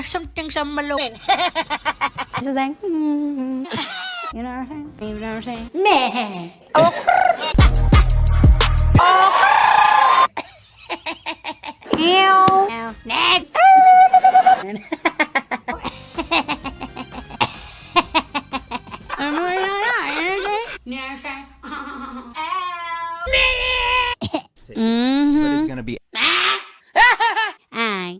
something sa maluin. It's like, you know what I'm saying? You know what I'm saying? Meh. Oh. Ew. Ow. Next. Ano yun? But it's gonna be Ay.